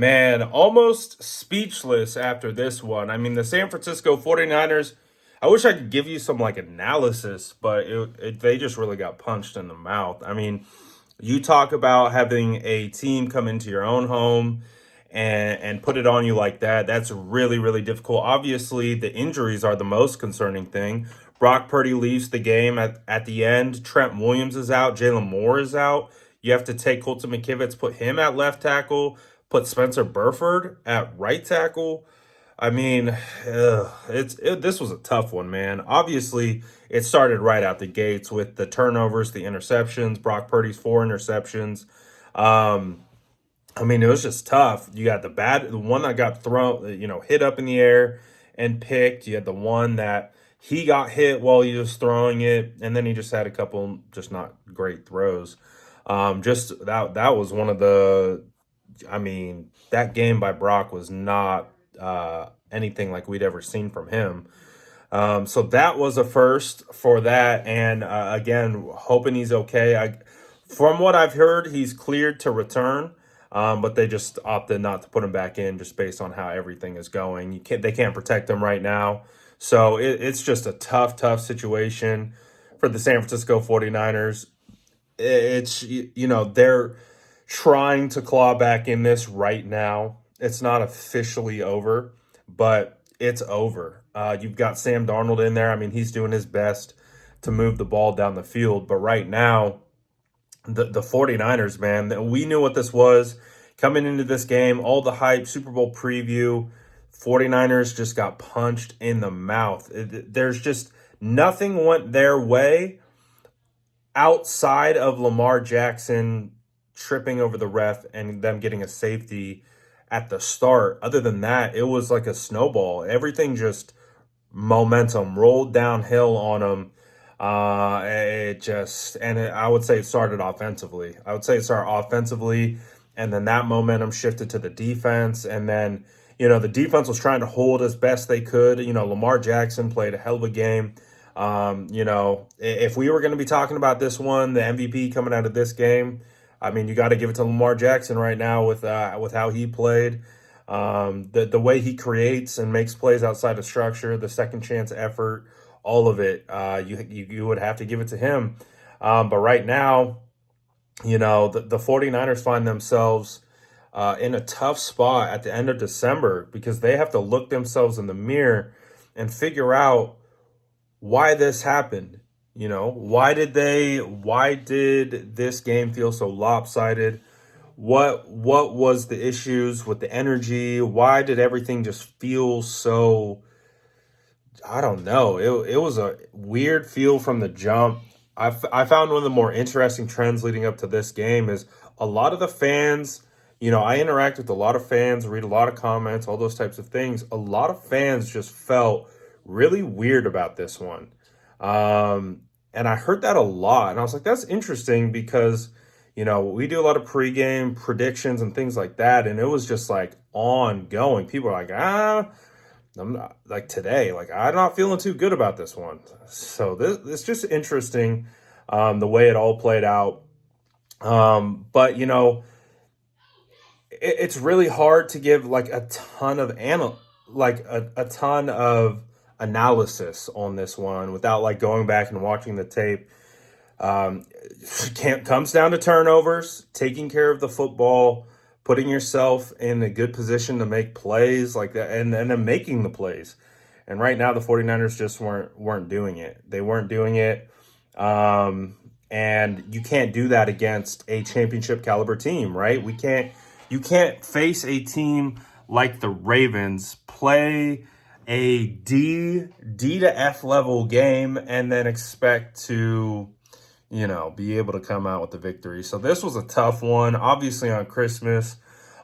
Man, almost speechless after this one. I mean, the San Francisco 49ers, I wish I could give you some like analysis, but they just really got punched in the mouth. I mean, you talk about having a team come into your own home and put it on you like that. That's really, really difficult. Obviously, the injuries are the most concerning thing. Brock Purdy leaves the game at the end. Trent Williams is out. Jalen Moore is out. You have to take Colton McKivitz, put him at left tackle, put Spencer Burford at right tackle. I mean, this was a tough one, man. Obviously, it started right out the gates with the turnovers, the interceptions, Brock Purdy's 4 interceptions. Um, I mean, it was just tough. You got the one that got thrown, hit up in the air and picked. You had the one that he got hit while he was throwing it, and then he just had a couple just not great throws. Just that was one of the. I mean, that game by Brock was not anything like we'd ever seen from him. So that was a first for that, and again, hoping he's okay. From what I've heard, he's cleared to return, but they just opted not to put him back in just based on how everything is going. They can't protect him right now, so it's just a tough situation for the San Francisco 49ers. It's they're trying to claw back in this right now. It's not officially over, but it's over. You've got Sam Darnold in there. I mean, he's doing his best to move the ball down the field. But right now, the 49ers, man, we knew what this was coming into this game. All the hype, Super Bowl preview, 49ers just got punched in the mouth. There's just nothing went their way outside of Lamar Jackson tripping over the ref and them getting a safety at the start. Other than that, it was like a snowball. Everything just momentum rolled downhill on them. I would say it started offensively. And then that momentum shifted to the defense. And then, the defense was trying to hold as best they could. Lamar Jackson played a hell of a game. If we were going to be talking about this one, the MVP coming out of this game, I mean, you got to give it to Lamar Jackson right now with how he played, the way he creates and makes plays outside of structure, the second chance effort, all of it. You would have to give it to him. But right now, the 49ers find themselves in a tough spot at the end of December because they have to look themselves in the mirror and figure out why this happened. Why did this game feel so lopsided? What was the issues with the energy? Why did everything just feel so, I don't know. It was a weird feel from the jump. I found one of the more interesting trends leading up to this game is a lot of the fans, I interact with a lot of fans, read a lot of comments, all those types of things. A lot of fans just felt really weird about this one. And I heard that a lot. And I was like, that's interesting because, we do a lot of pregame predictions and things like that. And it was just like ongoing. People are like, I'm not like today, like I'm not feeling too good about this one. So it's just interesting, the way it all played out. But it's really hard to give like a ton of a ton of analysis on this one without like going back and watching the tape. Comes down to turnovers, taking care of the football, putting yourself in a good position to make plays like that, and then making the plays. And right now, the 49ers just weren't doing it. They weren't doing it. And you can't do that against a championship caliber team, right? You can't face a team like the Ravens, play a D to F level game, and then expect to, be able to come out with the victory. So this was a tough one. Obviously on Christmas,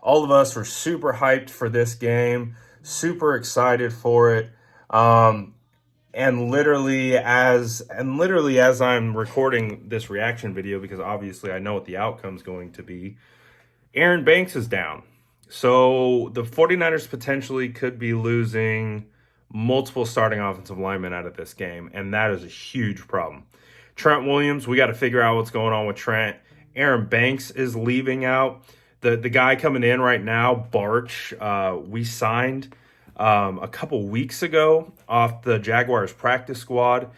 all of us were super hyped for this game, super excited for it. And literally as I'm recording this reaction video, because obviously I know what the outcome's going to be, Aaron Banks is down. So the 49ers potentially could be losing multiple starting offensive linemen out of this game, and that is a huge problem. Trent Williams, we got to figure out what's going on with Trent. Aaron Banks is leaving out. The guy coming in right now, Barch, we signed a couple weeks ago off the Jaguars practice squad.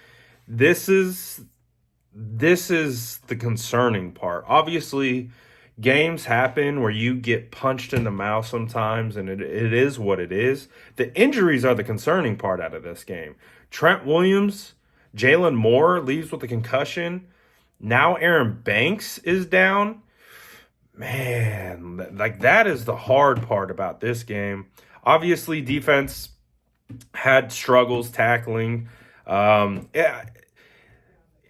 This is this is the concerning part. Obviously, games happen where you get punched in the mouth sometimes, and it is what it is. The injuries are the concerning part out of this game. Trent Williams, Jalen Moore leaves with a concussion. Now Aaron Banks is down. Man, like that is the hard part about this game. Obviously, defense had struggles tackling. Yeah,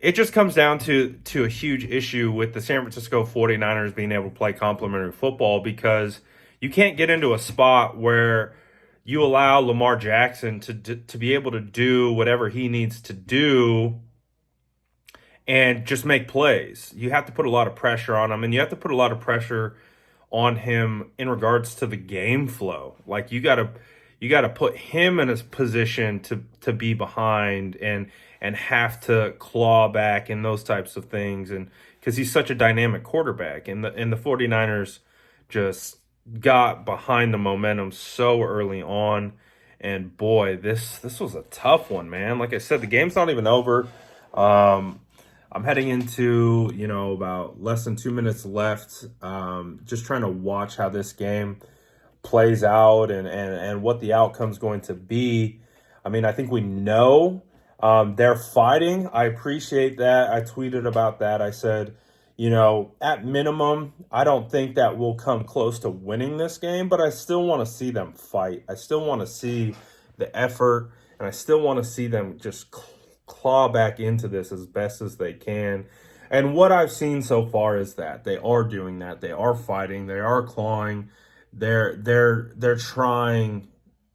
it just comes down to a huge issue with the San Francisco 49ers being able to play complementary football, because you can't get into a spot where you allow Lamar Jackson to be able to do whatever he needs to do and just make plays. You have to put a lot of pressure on him, and you have to put a lot of pressure on him in regards to the game flow. Like you gotta put him in a position to be behind and have to claw back and those types of things, and because he's such a dynamic quarterback, and the 49ers just got behind the momentum so early on. And boy, this was a tough one, man. Like I said, the game's not even over. I'm heading into, about less than 2 minutes left. Just trying to watch how this game plays out and what the outcome's going to be. I mean, I think we know they're fighting. I appreciate that. I tweeted about that. I said, at minimum, I don't think that we'll come close to winning this game, but I still want to see them fight. I still want to see the effort, and I still want to see them just claw back into this as best as they can. And what I've seen so far is that they are doing that. They are fighting. They are clawing. They're trying,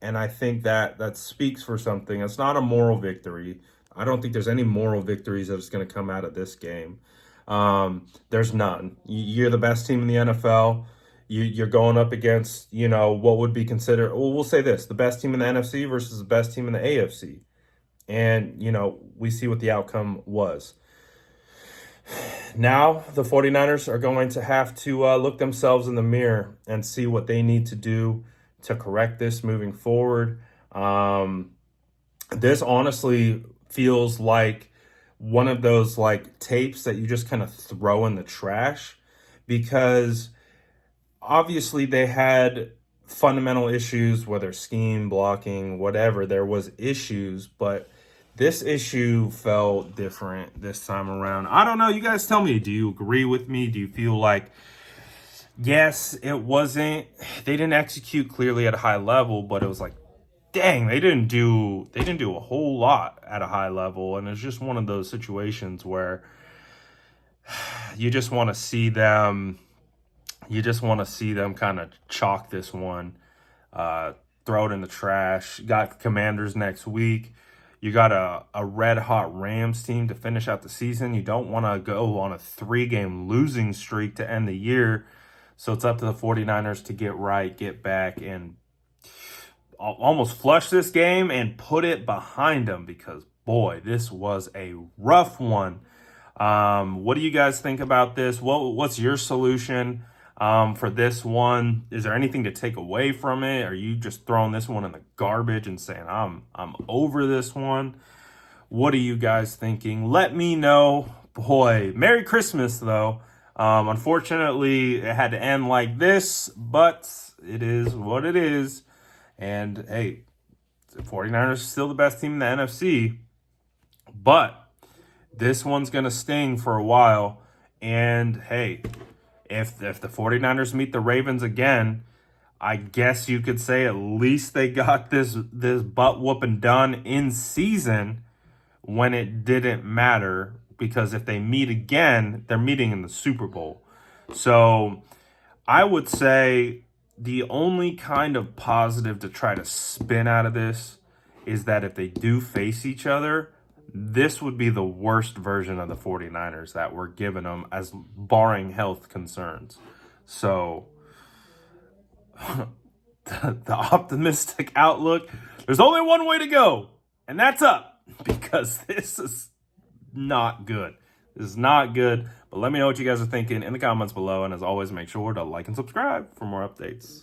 and I think that speaks for something. It's not a moral victory. I don't think there's any moral victories that's going to come out of this game. There's none. You're the best team in the NFL. You're going up against, what would be considered, well, we'll say this, the best team in the NFC versus the best team in the AFC. And, we see what the outcome was. Now the 49ers are going to have to look themselves in the mirror and see what they need to do to correct this moving forward. This honestly feels like one of those tapes that you just kind of throw in the trash, because obviously they had fundamental issues, whether scheme, blocking, whatever. There was issues, but this issue felt different this time around. I don't know. You guys tell me. Do you agree with me? Do you feel like, yes, they didn't execute clearly at a high level, but it was like, dang, they didn't do a whole lot at a high level. And it's just one of those situations where you just want to see them kind of chalk this one, throw it in the trash. Got Commanders next week. You got a red-hot Rams team to finish out the season. You don't want to go on a 3-game losing streak to end the year. So it's up to the 49ers to get right, get back, and almost flush this game and put it behind them, because, boy, this was a rough one. What do you guys think about this? What's your solution for this one? Is there anything to take away from it? Are you just throwing this one in the garbage and saying, I'm over this one? What are you guys thinking? Let me know. Boy, Merry Christmas, though. Unfortunately, it had to end like this, but it is what it is. And, hey, the 49ers are still the best team in the NFC, but this one's going to sting for a while. And, hey, if the 49ers meet the Ravens again, I guess you could say at least they got this butt whooping done in season when it didn't matter, because if they meet again, they're meeting in the Super Bowl. So I would say the only kind of positive to try to spin out of this is that if they do face each other, this would be the worst version of the 49ers that we're giving them, as barring health concerns. So the optimistic outlook, there's only one way to go, and that's up, because this is not good. This is not good. But let me know what you guys are thinking in the comments below. And as always, make sure to like and subscribe for more updates.